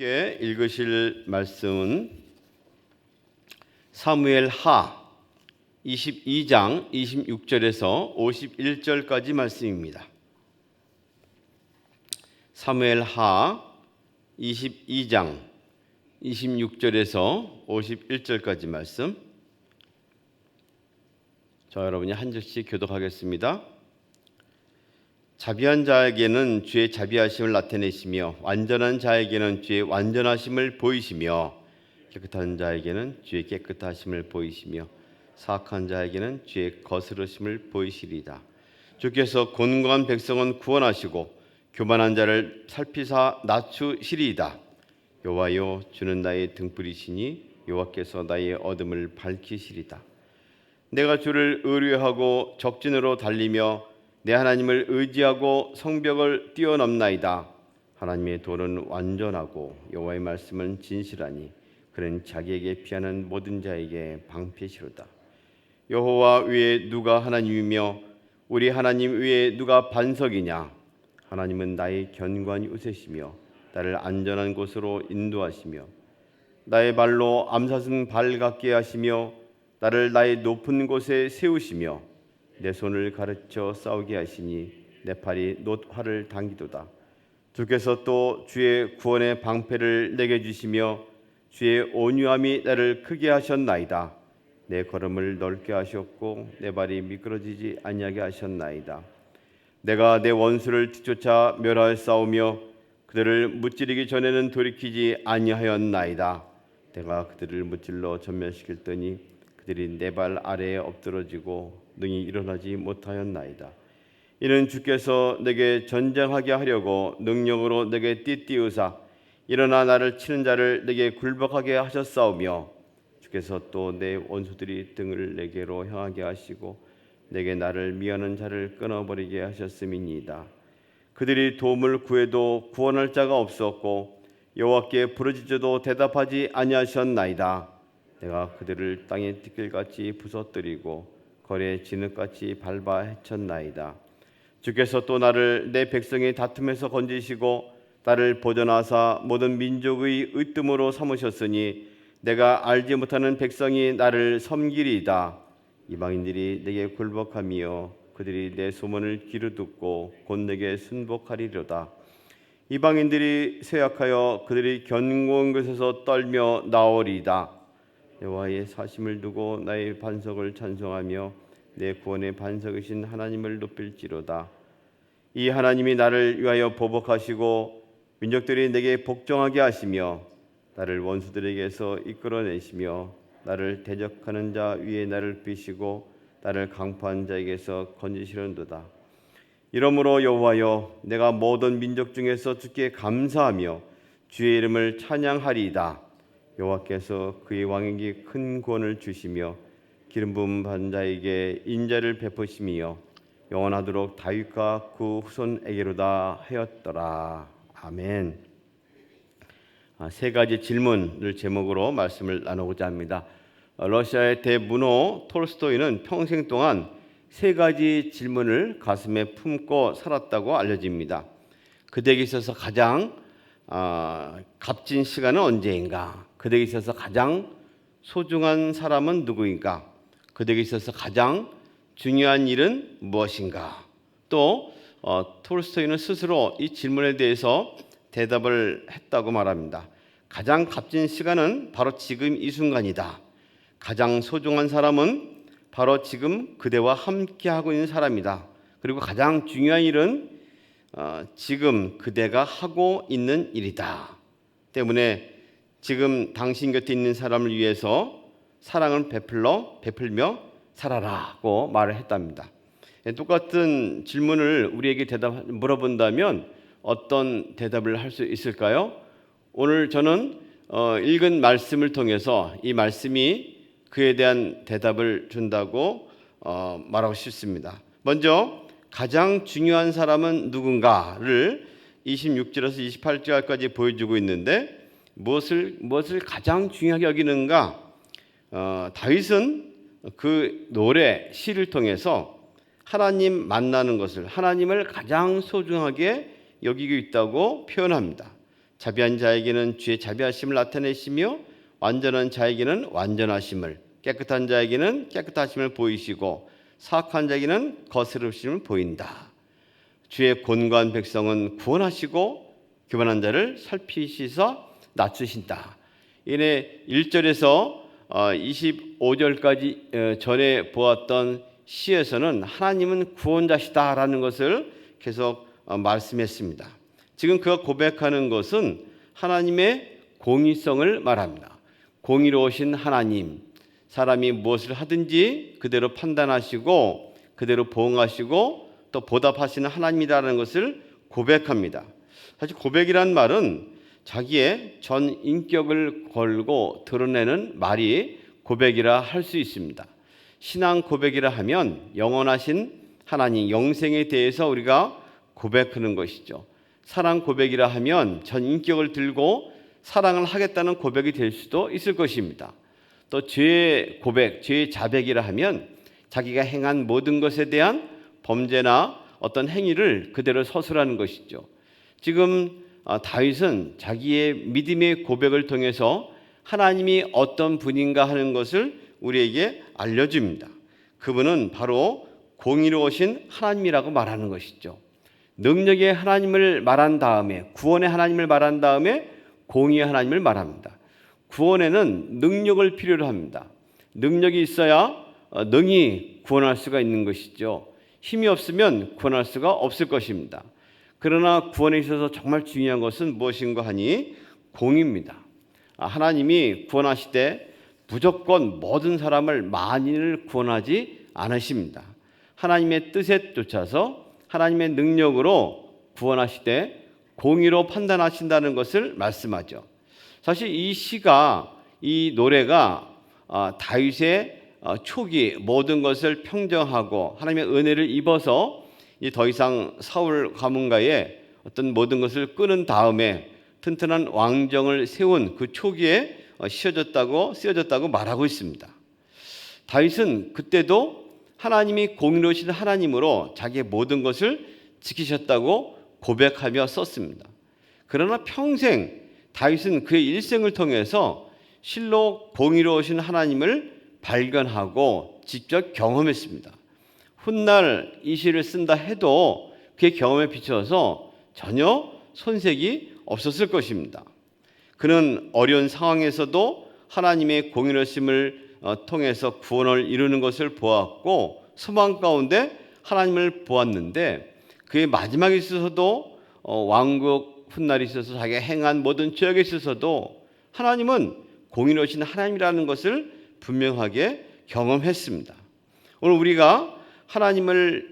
함께 읽으실 말씀은 사무엘 하 22장 26절에서 51절까지 말씀입니다. 사무엘 하 22장 26절에서 51절까지 말씀. 자, 여러분이 한 절씩 교독하겠습니다. 자비한 자에게는 주의 자비하심을 나타내시며 완전한 자에게는 주의 완전하심을 보이시며 깨끗한 자에게는 주의 깨끗하심을 보이시며 사악한 자에게는 주의 거스르심을 보이시리이다. 주께서 곤고한 백성은 구원하시고 교만한 자를 살피사 낮추시리이다. 여호와여, 주는 나의 등불이시니 여호와께서 나의 어둠을 밝히시리이다. 내가 주를 의뢰하고 적진으로 달리며 내 하나님을 의지하고 성벽을 뛰어넘나이다. 하나님의 도는 완전하고 여호와의 말씀은 진실하니 그는 자기에게 피하는 모든 자에게 방패시로다. 여호와 외에 누가 하나님이며 우리 하나님 외에 누가 반석이냐? 하나님은 나의 견고한 요새시며 나를 안전한 곳으로 인도하시며 나의 발로 암사슴 발 같게 하시며 나를 나의 높은 곳에 세우시며 내 손을 가르쳐 싸우게 하시니 내 팔이 놋활을 당기도다. 주께서 또 주의 구원의 방패를 내게 주시며 주의 온유함이 나를 크게 하셨나이다. 내 걸음을 넓게 하셨고 내 발이 미끄러지지 아니하게 하셨나이다. 내가 내 원수를 뒤쫓아 멸하였사오며 그들을 무찌르기 전에는 돌이키지 아니하였나이다. 내가 그들을 무찔러 전멸시킬 더니 그들이 내 발 아래에 엎드러지고 능히 일어나지 못하였나이다. 이는 주께서 내게 전쟁하게 하려고 능력으로 내게 띠띠우사 일어나 나를 치는 자를 내게 굴복하게 하셨사오며 주께서 또 내 원수들이 등을 내게로 향하게 하시고 내게 나를 미워하는 자를 끊어버리게 하셨음이니이다. 그들이 도움을 구해도 구원할 자가 없었고 여호와께 부르짖어도 대답하지 아니하셨나이다. 내가 그들을 땅의 띠끌같이 부서뜨리고 거리의 진흙같이 밟아 헤쳤나이다. 주께서 또 나를 내 백성의 다툼에서 건지시고 나를 보존하사 모든 민족의 으뜸으로 삼으셨으니 내가 알지 못하는 백성이 나를 섬기리이다. 이방인들이 내게 굴복하며 그들이 내 소문을 귀로 듣고 곧 내게 순복하리로다. 이방인들이 쇠약하여 그들이 견고한 곳에서 떨며 나오리이다. 여호와의 사심을 두고 나의 반석을 찬송하며 내 구원의 반석이신 하나님을 높일지로다. 이 하나님이 나를 위하여 보복하시고 민족들이 내게 복종하게 하시며 나를 원수들에게서 이끌어내시며 나를 대적하는 자 위에 나를 삐시고 나를 강포한 자에게서 건지시려는도다. 이러므로 여호와여, 내가 모든 민족 중에서 주께 감사하며 주의 이름을 찬양하리이다. 여호와께서 그의 왕에게 큰 구원을 주시며 기름 부음 받은 자에게 인자를 베푸시며 영원하도록 다윗과 그 후손에게로다 하였더라. 아멘. 세 가지 질문을 제목으로 말씀을 나누고자 합니다. 러시아의 대문호 톨스토이는 평생 동안 세 가지 질문을 가슴에 품고 살았다고 알려집니다. 그에게 있어서 가장 값진 시간은 언제인가? 그에게 있어서 가장 소중한 사람은 누구인가? 그에게 있어서 가장 중요한 일은 무엇인가? 또 톨스토이는 스스로 이 질문에 대해서 대답을 했다고 말합니다. 가장 값진 시간은 바로 지금 이 순간이다. 가장 소중한 사람은 바로 지금 그대와 함께하고 있는 사람이다. 그리고 가장 중요한 일은 지금 그대가 하고 있는 일이다. 때문에 지금 당신 곁에 있는 사람을 위해서 사랑을 베풀며 살아라고 말을 했답니다. 똑같은 질문을 우리에게 물어본다면 어떤 대답을 할 수 있을까요? 오늘 저는 읽은 말씀을 통해서 이 말씀이 그에 대한 대답을 준다고 말하고 싶습니다. 먼저 가장 중요한 사람은 누군가를 26절에서 28절까지 보여주고 있는데 무엇을 가장 중요하게 여기는가? 다윗은 그 노래 시를 통해서 하나님 만나는 것을 하나님을 가장 소중하게 여기고 있다고 표현합니다. 자비한 자에게는 주의 자비하심을 나타내시며 완전한 자에게는 완전하심을, 깨끗한 자에게는 깨끗하심을 보이시고 사악한 자에게는 거스르심을 보인다. 주의 곤고한 백성은 구원하시고 교만한 자를 살피시사 낮추신다. 이내 1절에서 25절까지 전에 보았던 시에서는 하나님은 구원자시다라는 것을 계속 말씀했습니다. 지금 그가 고백하는 것은 하나님의 공의성을 말합니다. 공의로우신 하나님, 사람이 무엇을 하든지 그대로 판단하시고 그대로 보응하시고 또 보답하시는 하나님이라는 것을 고백합니다. 사실 고백이란 말은 자기의 전 인격을 걸고 드러내는 말이 고백이라 할 수 있습니다. 신앙 고백이라 하면 영원하신 하나님, 영생에 대해서 우리가 고백하는 것이죠. 사랑 고백이라 하면 전 인격을 들고 사랑을 하겠다는 고백이 될 수도 있을 것입니다. 또 죄의 고백, 죄의 자백이라 하면 자기가 행한 모든 것에 대한 범죄나 어떤 행위를 그대로 서술하는 것이죠. 지금 다윗은 자기의 믿음의 고백을 통해서 하나님이 어떤 분인가 하는 것을 우리에게 알려줍니다. 그분은 바로 공의로우신 하나님이라고 말하는 것이죠. 능력의 하나님을 말한 다음에, 구원의 하나님을 말한 다음에 공의의 하나님을 말합니다. 구원에는 능력을 필요로 합니다. 능력이 있어야 능히 구원할 수가 있는 것이죠. 힘이 없으면 구원할 수가 없을 것입니다. 그러나 구원에 있어서 정말 중요한 것은 무엇인가 하니 공의입니다. 하나님이 구원하시되 무조건 모든 사람을 만인을 구원하지 않으십니다. 하나님의 뜻에 쫓아서 하나님의 능력으로 구원하시되 공의로 판단하신다는 것을 말씀하죠. 사실 이 시가, 이 노래가 다윗의 초기 모든 것을 평정하고 하나님의 은혜를 입어서 더 이상 사울 가문가의 어떤 모든 것을 끊은 다음에 튼튼한 왕정을 세운 그 초기에 쓰여졌다고 말하고 있습니다. 다윗은 그때도 하나님이 공의로우신 하나님으로 자기의 모든 것을 지키셨다고 고백하며 썼습니다. 그러나 평생 다윗은 그의 일생을 통해서 실로 공의로우신 하나님을 발견하고 직접 경험했습니다. 훗날 이 시를 쓴다 해도 그의 경험에 비춰서 전혀 손색이 없었을 것입니다. 그는 어려운 상황에서도 하나님의 공의로우심을 통해서 구원을 이루는 것을 보았고 소망 가운데 하나님을 보았는데 그의 마지막에 있어서도 왕국 훗날에 있어서 자기가 행한 모든 죄악에 있어서도 하나님은 공의로우신 하나님이라는 것을 분명하게 경험했습니다. 오늘 우리가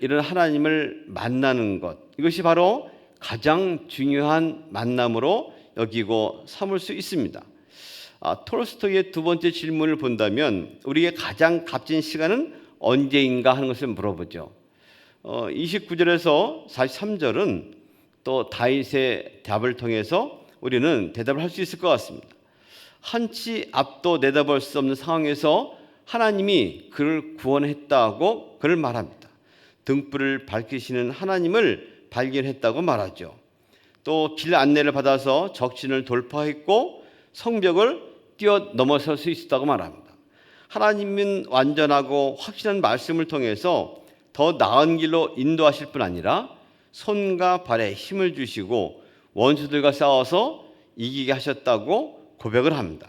이런 하나님을 만나는 것, 이것이 바로 가장 중요한 만남으로 여기고 삼을 수 있습니다. 톨스토이의 두 번째 질문을 본다면 우리에게 가장 값진 시간은 언제인가 하는 것을 물어보죠. 29절에서 43절은 또 다윗의 답을 통해서 우리는 대답을 할 수 있을 것 같습니다. 한치 앞도 내다볼 수 없는 상황에서 하나님이 그를 구원했다고 그를 말합니다. 등불을 밝히시는 하나님을 발견했다고 말하죠. 또 길 안내를 받아서 적신을 돌파했고 성벽을 뛰어넘어설 수 있었다고 말합니다. 하나님은 완전하고 확실한 말씀을 통해서 더 나은 길로 인도하실 뿐 아니라 손과 발에 힘을 주시고 원수들과 싸워서 이기게 하셨다고 고백을 합니다.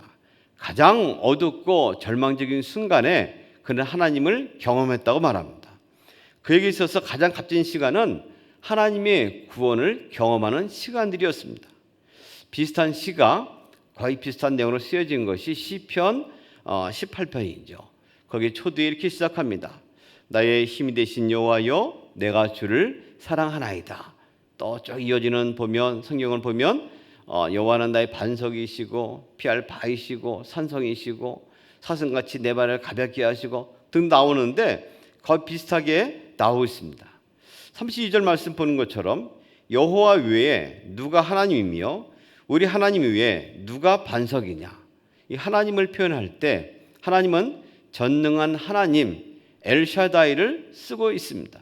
가장 어둡고 절망적인 순간에 그는 하나님을 경험했다고 말합니다. 그에게 있어서 가장 값진 시간은 하나님의 구원을 경험하는 시간들이었습니다. 비슷한 시가 거의 비슷한 내용으로 쓰여진 것이 시편 18편이죠. 거기 초두에 이렇게 시작합니다. 나의 힘이 되신 여호와여, 내가 주를 사랑하나이다. 또 쭉 이어지는 성경을 보면 여호와는 나의 반석이시고 피할 바위시고 산성이시고 사슴같이 내 발을 가볍게 하시고 등 나오는데 거의 비슷하게 나오고 있습니다. 32절 말씀 보는 것처럼 여호와 외에 누가 하나님이며 우리 하나님 외에 누가 반석이냐. 이 하나님을 표현할 때 하나님은 전능한 하나님 엘샤다이를 쓰고 있습니다.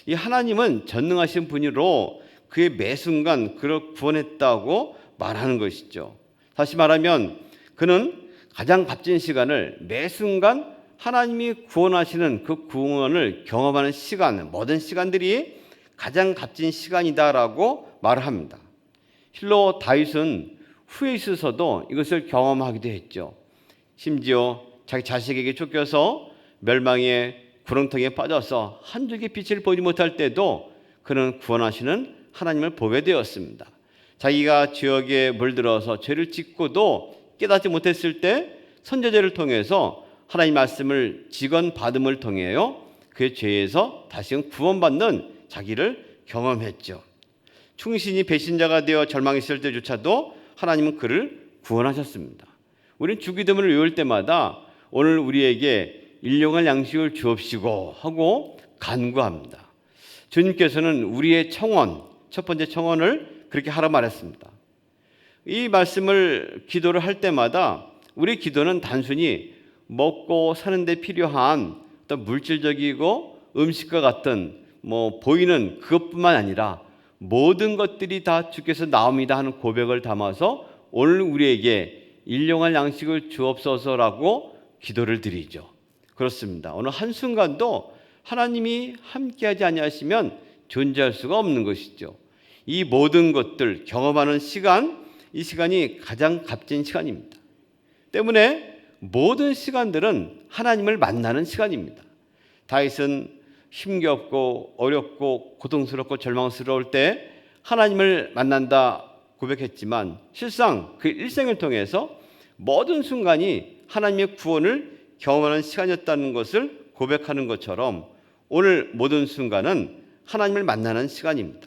이 하나님은 전능하신 분이로 그의 매 순간 그를 구원했다고 말하는 것이죠. 다시 말하면 그는 가장 값진 시간을 매 순간 하나님이 구원하시는 그 구원을 경험하는 시간, 모든 시간들이 가장 값진 시간이다라고 말을 합니다. 실로 다윗은 후에 있어서도 이것을 경험하기도 했죠. 심지어 자기 자식에게 쫓겨서 멸망의 구렁텅이에 빠져서 한 줄기 빛을 보지 못할 때도 그는 구원하시는 하나님을 보게 되었습니다. 자기가 죄악에 물들어서 죄를 짓고도 깨닫지 못했을 때 선지자를 통해서 하나님 말씀을 직언받음을 통해요 그의 죄에서 다시금 구원받는 자기를 경험했죠. 충신이 배신자가 되어 절망했을 때조차도 하나님은 그를 구원하셨습니다. 우리는 주기도문을 외울 때마다 오늘 우리에게 일용할 양식을 주옵시고 하고 간구합니다. 주님께서는 우리의 청원, 첫 번째 청원을 그렇게 하라 말했습니다. 이 말씀을 기도를 할 때마다 우리 기도는 단순히 먹고 사는 데 필요한 어떤 물질적이고 음식과 같은 보이는 그것뿐만 아니라 모든 것들이 다 주께서 나옵니다 하는 고백을 담아서 오늘 우리에게 일용할 양식을 주옵소서라고 기도를 드리죠. 그렇습니다. 어느 한순간도 하나님이 함께하지 아니하시면 존재할 수가 없는 것이죠. 이 모든 것들 경험하는 시간, 이 시간이 가장 값진 시간입니다. 때문에 모든 시간들은 하나님을 만나는 시간입니다. 다윗은 힘겹고 어렵고 고통스럽고 절망스러울 때 하나님을 만난다 고백했지만 실상 그 일생을 통해서 모든 순간이 하나님의 구원을 경험하는 시간이었다는 것을 고백하는 것처럼 오늘 모든 순간은 하나님을 만나는 시간입니다.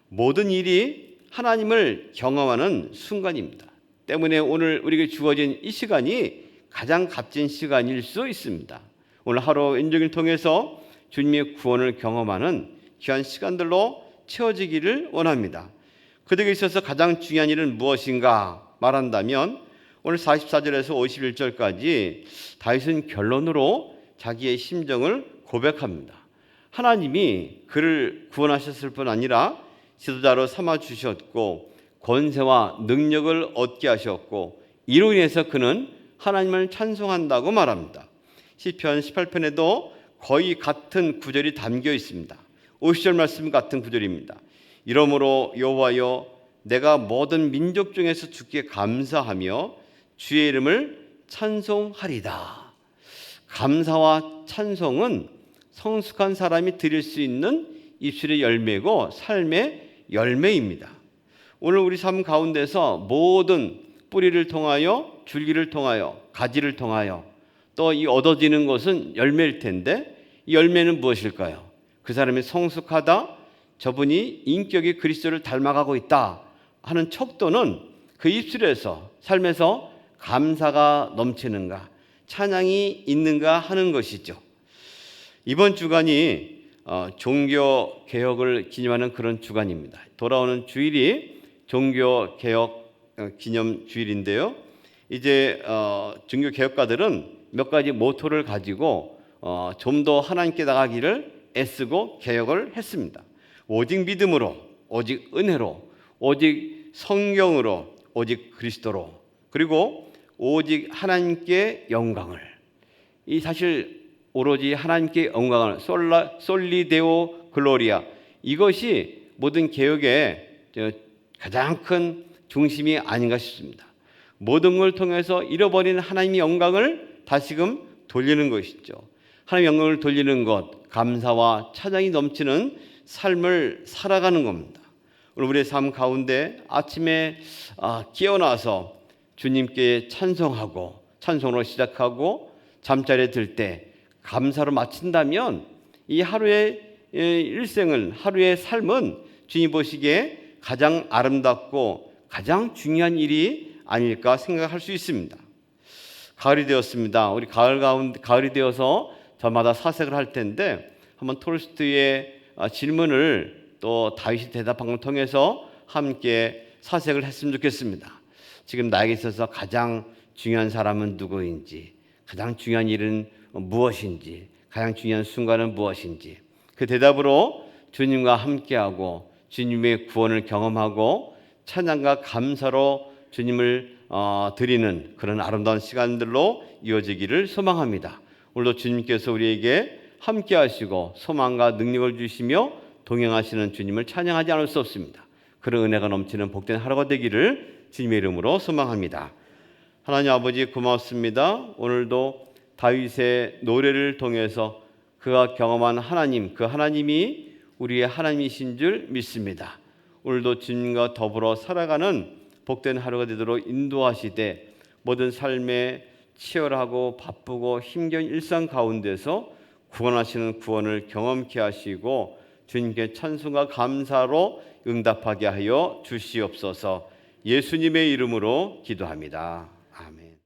모든 일이 하나님을 경험하는 순간입니다. 때문에 오늘 우리에게 주어진 이 시간이 가장 값진 시간일 수 있습니다. 오늘 하루 인정을 통해서 주님의 구원을 경험하는 귀한 시간들로 채워지기를 원합니다. 그들에게 있어서 가장 중요한 일은 무엇인가 말한다면 오늘 44절에서 51절까지 다윗은 결론으로 자기의 심정을 고백합니다. 하나님이 그를 구원하셨을 뿐 아니라 지도자로 삼아주셨고 권세와 능력을 얻게 하셨고 이로 인해서 그는 하나님을 찬송한다고 말합니다. 시편 18편에도 거의 같은 구절이 담겨 있습니다. 50절 말씀 같은 구절입니다. 이러므로 여호와여 내가 모든 민족 중에서 주께 감사하며 주의 이름을 찬송하리다. 감사와 찬송은 성숙한 사람이 드릴 수 있는 입술의 열매고 삶의 열매입니다. 오늘 우리 삶 가운데서 모든 뿌리를 통하여 줄기를 통하여 가지를 통하여 또 이 얻어지는 것은 열매일 텐데 이 열매는 무엇일까요? 그 사람이 성숙하다, 저분이 인격이 그리스도를 닮아가고 있다 하는 척도는 그 입술에서 삶에서 감사가 넘치는가, 찬양이 있는가 하는 것이죠. 이번 주간이 종교 개혁을 기념하는 그런 주간입니다. 돌아오는 주일이 종교 개혁 기념 주일인데요. 이제 종교 개혁가들은 몇 가지 모토를 가지고 좀 더 하나님께 나가기를 애쓰고 개혁을 했습니다. 오직 믿음으로, 오직 은혜로, 오직 성경으로, 오직 그리스도로, 그리고 오직 하나님께 영광을. 이 사실 오로지 하나님께 영광을 솔리데오 글로리아, 이것이 모든 개혁의 가장 큰 중심이 아닌가 싶습니다. 모든 걸 통해서 잃어버린 하나님의 영광을 다시금 돌리는 것이죠. 하나님의 영광을 돌리는 것, 감사와 찬양이 넘치는 삶을 살아가는 겁니다. 오늘 우리의 삶 가운데 아침에 깨어나서 주님께 찬송하고 찬송으로 시작하고 잠자리에 들 때 감사로 마친다면 이 하루의 일생은, 하루의 삶은 주님 보시기에 가장 아름답고 가장 중요한 일이 아닐까 생각할 수 있습니다. 가을이 되었습니다. 우리 가을이 되어서 저마다 사색을 할 텐데 한번 톨스토이의 질문을 또 다윗이 대답한 걸 통해서 함께 사색을 했으면 좋겠습니다. 지금 나에게 있어서 가장 중요한 사람은 누구인지, 가장 중요한 일은 무엇인지, 가장 중요한 순간은 무엇인지, 그 대답으로 주님과 함께하고 주님의 구원을 경험하고 찬양과 감사로 주님을 드리는 그런 아름다운 시간들로 이어지기를 소망합니다. 오늘도 주님께서 우리에게 함께 하시고 소망과 능력을 주시며 동행하시는 주님을 찬양하지 않을 수 없습니다. 그런 은혜가 넘치는 복된 하루가 되기를 주님의 이름으로 소망합니다. 하나님 아버지 고맙습니다. 오늘도 다윗의 노래를 통해서 그가 경험한 하나님, 그 하나님이 우리의 하나님이신 줄 믿습니다. 오늘도 주님과 더불어 살아가는 복된 하루가 되도록 인도하시되 모든 삶에 치열하고 바쁘고 힘겨운 일상 가운데서 구원하시는 구원을 경험케 하시고 주님께 찬송과 감사로 응답하게 하여 주시옵소서. 예수님의 이름으로 기도합니다.